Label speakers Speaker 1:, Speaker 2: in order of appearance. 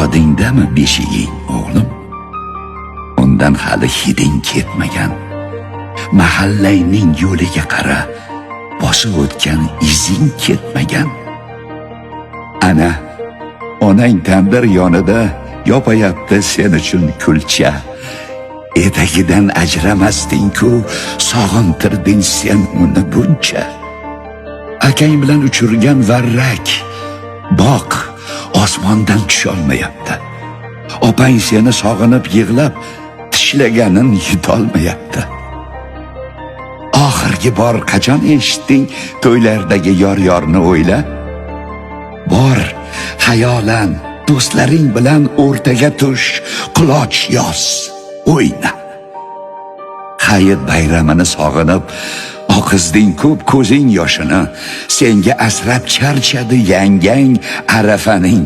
Speaker 1: yodingdami beshiging o'g'lim? Undan hali hiding ketmagan. Mahallangning yo'liga qara, bosib o'tgan izing ketmagan. Ana, onang tandir yonida yopayapti sen uchun kulcha. Etagidan ajramasding-ku, sog'intirding sen uni buncha. Akang bilan uchirgan varrak, boq, osmondan tusholmayapti. Opang seni sog'inib yig'lab, tishlaganin yutolmayapti. Oxirgi bor qachon eshitding to'ylardagi yor-yorni o'yla? Bor, xayolan do'stlaring bilan o'rtaga tush, quloch yoz, o'yna. Hayit bayramini sog'inib, oqizding ko'p ko'zing yoshini, senga asrab charchadi yangang Arafaning